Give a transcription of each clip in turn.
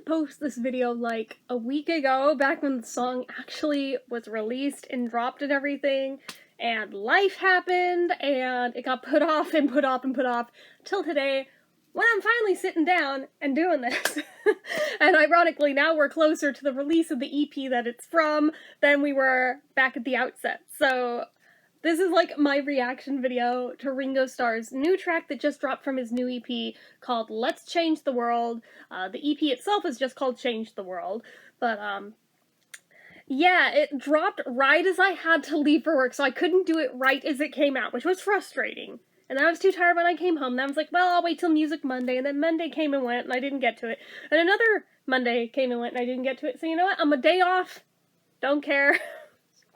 post this video like a week ago, back when the song actually was released and dropped and everything, and life happened, and it got put off and put off and put off till today, when I'm finally sitting down and doing this. And ironically, now we're closer to the release of the EP that it's from than we were back at the outset. So this is like my reaction video to Ringo Starr's new track that just dropped from his new EP called Let's Change the World. The EP itself is just called Change the World, but yeah, it dropped right as I had to leave for work, so I couldn't do it right as it came out, which was frustrating. And I was too tired when I came home, and I was like, well, I'll wait till Music Monday, and then Monday came and went, and I didn't get to it. And another Monday came and went, and I didn't get to it, so you know what? I'm a day off. Don't care.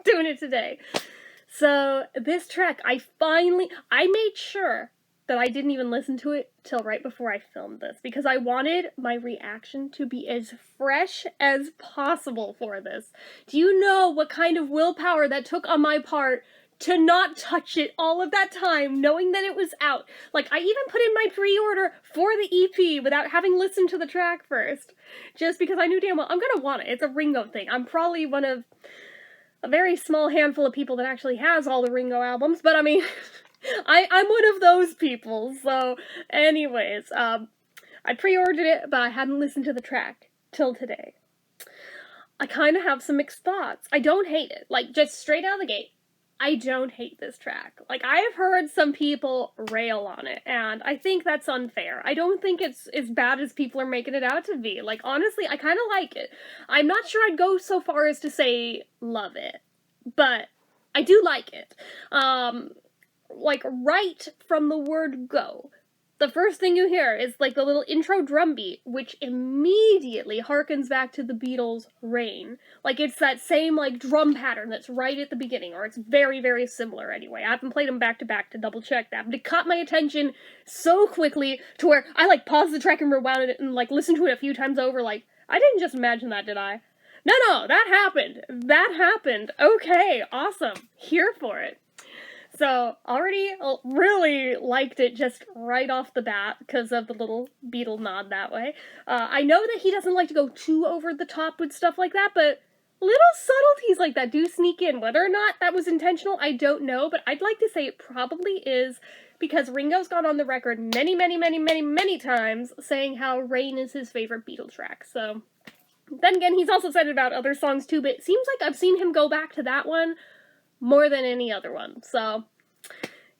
Doing it today. So, this track, I made sure that I didn't even listen to it till right before I filmed this, because I wanted my reaction to be as fresh as possible for this. Do you know what kind of willpower that took on my part to not touch it all of that time, knowing that it was out? Like, I even put in my pre-order for the EP without having listened to the track first, just because I knew damn well I'm gonna want it. It's a Ringo thing. I'm probably one of a very small handful of people that actually has all the Ringo albums, but I mean, I'm one of those people, so anyways, I pre-ordered it, but I hadn't listened to the track till today. I kind of have some mixed thoughts. I don't hate it, like, just straight out of the gate. I don't hate this track. Like, I have heard some people rail on it, and I think that's unfair. I don't think it's as bad as people are making it out to be. Like, honestly, I kind of like it. I'm not sure I'd go so far as to say love it, but I do like it. Like, right from the word go, the first thing you hear is, like, the little intro drum beat, which immediately harkens back to the Beatles' Rain. Like, it's that same, like, drum pattern that's right at the beginning, or it's very, very similar anyway. I haven't played them back-to-back to double-check that, but it caught my attention so quickly to where I, like, paused the track and rewound it and, like, listened to it a few times over, like, I didn't just imagine that, did I? No, that happened. That happened. Okay, awesome. Here for it. So, already really liked it just right off the bat because of the little Beatle nod that way. I know that he doesn't like to go too over the top with stuff like that, but little subtleties like that do sneak in. Whether or not that was intentional, I don't know, but I'd like to say it probably is, because Ringo's gone on the record many times saying how Rain is his favorite Beatle track. So, then again, he's also said it about other songs too, but it seems like I've seen him go back to that one more than any other one, so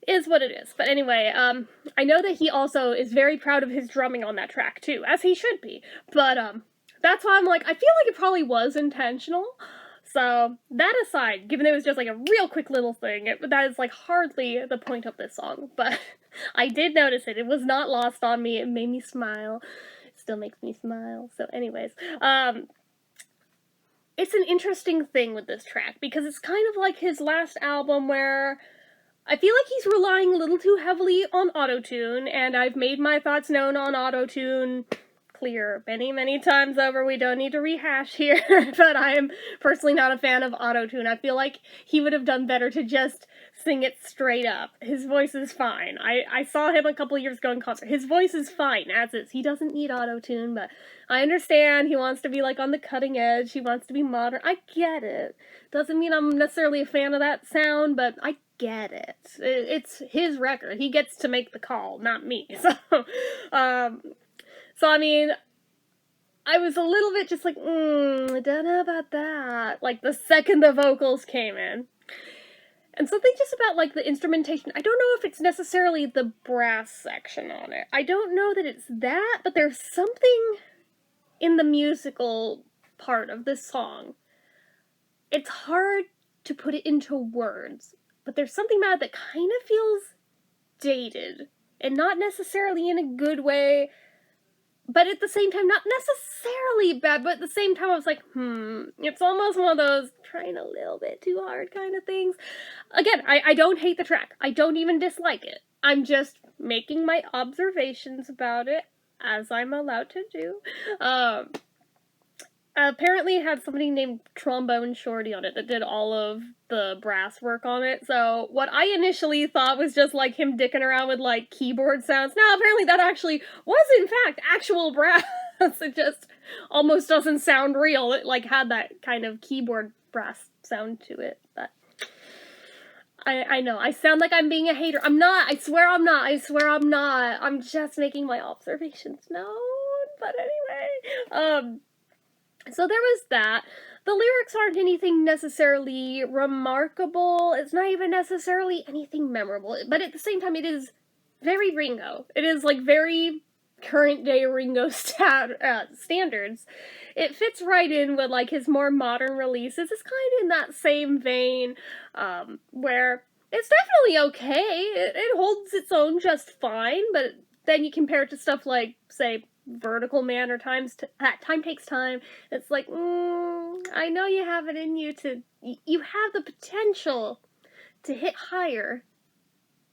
is what it is. But anyway, I know that he also is very proud of his drumming on that track too, as he should be, but that's why I'm like, I feel like it probably was intentional. So, that aside, given it was just like a real quick little thing, that is like hardly the point of this song, but I did notice it. It was not lost on me. It made me smile. It still makes me smile. So anyways, it's an interesting thing with this track, because it's kind of like his last album where I feel like he's relying a little too heavily on auto-tune, and I've made my thoughts known on auto-tune clear many times over. We don't need to rehash here, but I am personally not a fan of auto-tune. I feel like he would have done better to just sing it straight up. His voice is fine. I saw him a couple of years ago in concert. His voice is fine, as is. He doesn't need auto-tune, but I understand he wants to be, like, on the cutting edge. He wants to be modern. I get it. Doesn't mean I'm necessarily a fan of that sound, but I get it. It's his record. He gets to make the call, not me. So, I mean, I was a little bit just like, I don't know about that, like, the second the vocals came in. And something just about, like, the instrumentation, I don't know if it's necessarily the brass section on it. I don't know that it's that, but there's something in the musical part of this song. It's hard to put it into words, but there's something about it that kind of feels dated, and not necessarily in a good way, but at the same time, not necessarily bad, but at the same time, I was like, it's almost one of those trying a little bit too hard kind of things. Again, I don't hate the track. I don't even dislike it. I'm just making my observations about it, as I'm allowed to do. Apparently it had somebody named Trombone Shorty on it that did all of the brass work on it, so what I initially thought was just, like, him dicking around with, like, keyboard sounds. No, apparently that actually was, in fact, actual brass. It just almost doesn't sound real. It like had that kind of keyboard brass sound to it, but I know, I sound like I'm being a hater. I'm not, I swear I'm not, I swear I'm not. I'm just making my observations known, but anyway. So there was that. The lyrics aren't anything necessarily remarkable. It's not even necessarily anything memorable, but at the same time, it is very Ringo. It is, like, very current day Ringo standards. It fits right in with, like, his more modern releases. It's kind of in that same vein, where it's definitely okay. It holds its own just fine, but then you compare it to stuff like, say, Vertical Man or Time Takes Time. It's like, I know you have it in you to, you have the potential to hit higher.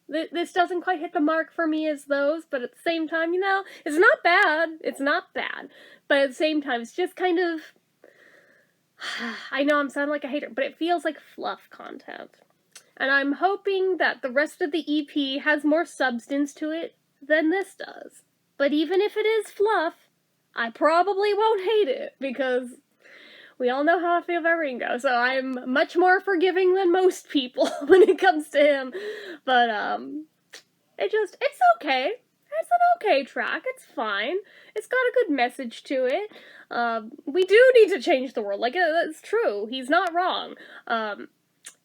This doesn't quite hit the mark for me as those, but at the same time, you know, it's not bad. It's not bad. But at the same time, it's just kind of, I know I'm sounding like a hater, but it feels like fluff content. And I'm hoping that the rest of the EP has more substance to it than this does. But even if it is fluff, I probably won't hate it, because we all know how I feel about Ringo, so I'm much more forgiving than most people when it comes to him. But, it's okay. It's an okay track. It's fine. It's got a good message to it. We do need to change the world. Like, it's true. He's not wrong.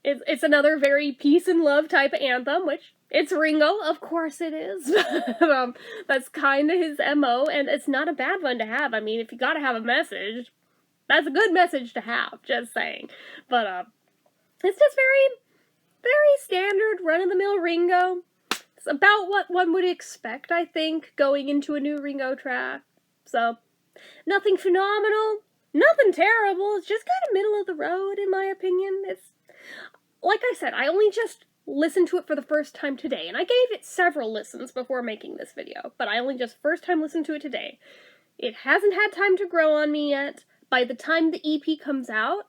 It's another very peace and love type of anthem, which, it's Ringo, of course it is. That's kind of his MO, and it's not a bad one to have. I mean, if you gotta have a message, that's a good message to have, just saying. But, it's just very, very standard, run-of-the-mill Ringo. It's about what one would expect, I think, going into a new Ringo track. So, nothing phenomenal, nothing terrible, it's just kind of middle of the road, in my opinion. It's, like I said, I only just listened to it for the first time today, and I gave it several listens before making this video, but I only just first time listened to it today. It hasn't had time to grow on me yet. By the time the EP comes out,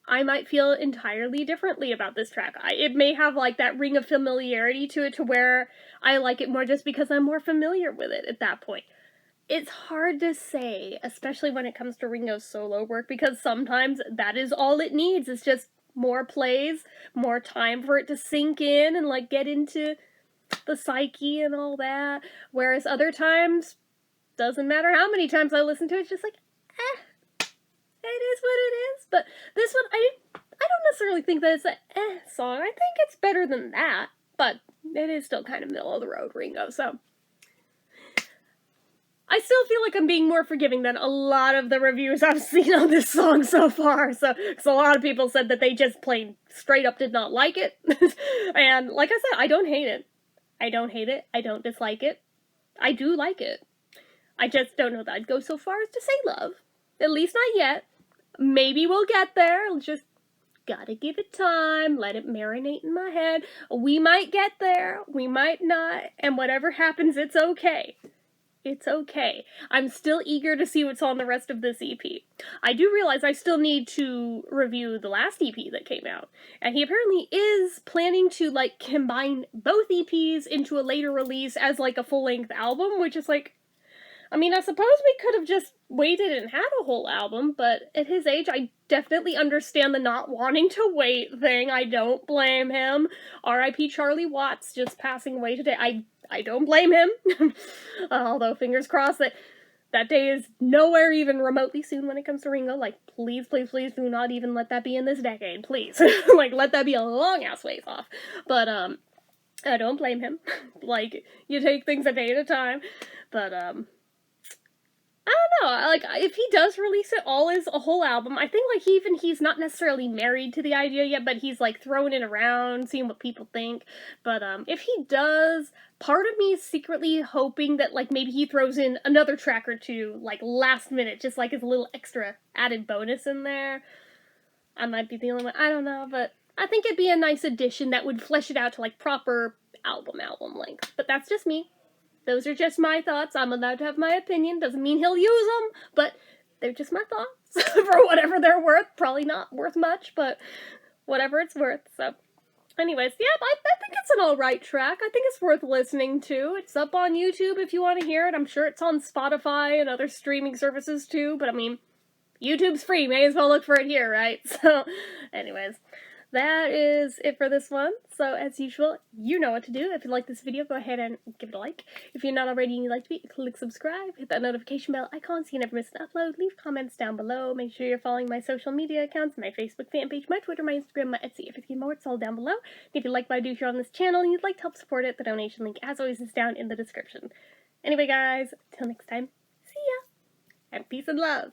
I might feel entirely differently about this track. It may have, like, that ring of familiarity to it to where I like it more just because I'm more familiar with it at that point. It's hard to say, especially when it comes to Ringo's solo work, because sometimes that is all it needs. It's just more plays, more time for it to sink in and, like, get into the psyche and all that. Whereas other times, doesn't matter how many times I listen to it, it's just like, it is what it is. But this one, I don't necessarily think that it's a song. I think it's better than that, but it is still kind of middle of the road Ringo, so I still feel like I'm being more forgiving than a lot of the reviews I've seen on this song so far, so, because a lot of people said that they just plain straight up did not like it, and like I said, I don't hate it. I don't hate it, I don't dislike it, I do like it. I just don't know that I'd go so far as to say love. At least not yet. Maybe we'll get there, just gotta give it time, let it marinate in my head. We might get there, we might not, and whatever happens, it's okay. It's okay. I'm still eager to see what's on the rest of this EP. I do realize I still need to review the last EP that came out, and he apparently is planning to, like, combine both EPs into a later release as, like, a full-length album, which is, like, I mean, I suppose we could have just waited and had a whole album, but at his age, I definitely understand the not wanting to wait thing. I don't blame him. R.I.P. Charlie Watts just passing away today. I don't blame him. Although, fingers crossed that day is nowhere even remotely soon when it comes to Ringo. Like, please, please, please do not even let that be in this decade, please. Like, let that be a long-ass ways off. But, I don't blame him. Like, you take things a day at a time. But, I don't know, like, if he does release it all as a whole album, I think, like, he's not necessarily married to the idea yet, but he's, like, throwing it around, seeing what people think. But, if he does, part of me is secretly hoping that, like, maybe he throws in another track or two, like, last minute, just, like, as a little extra added bonus in there. I might be the only one, I don't know, but I think it'd be a nice addition that would flesh it out to, like, proper album length. But that's just me. Those are just my thoughts. I'm allowed to have my opinion. Doesn't mean he'll use them, but they're just my thoughts for whatever they're worth. Probably not worth much, but whatever it's worth. So, Anyways, yeah, I think it's an alright track. I think it's worth listening to. It's up on YouTube if you want to hear it. I'm sure it's on Spotify and other streaming services too, but I mean, YouTube's free. May as well look for it here, right? So, anyways, that is it for this one. So, as usual, you know what to do. If you like this video, go ahead and give it a like. If you're not already and you like to be, click subscribe, hit that notification bell icon so you never miss an upload. Leave comments down below. Make sure you're following my social media accounts, my Facebook fan page, my Twitter, my Instagram, my Etsy, everything more. It's all down below. And if you like what I do here on this channel and you'd like to help support it, the donation link, as always, is down in the description. Anyway, guys, till next time, see ya, and peace and love.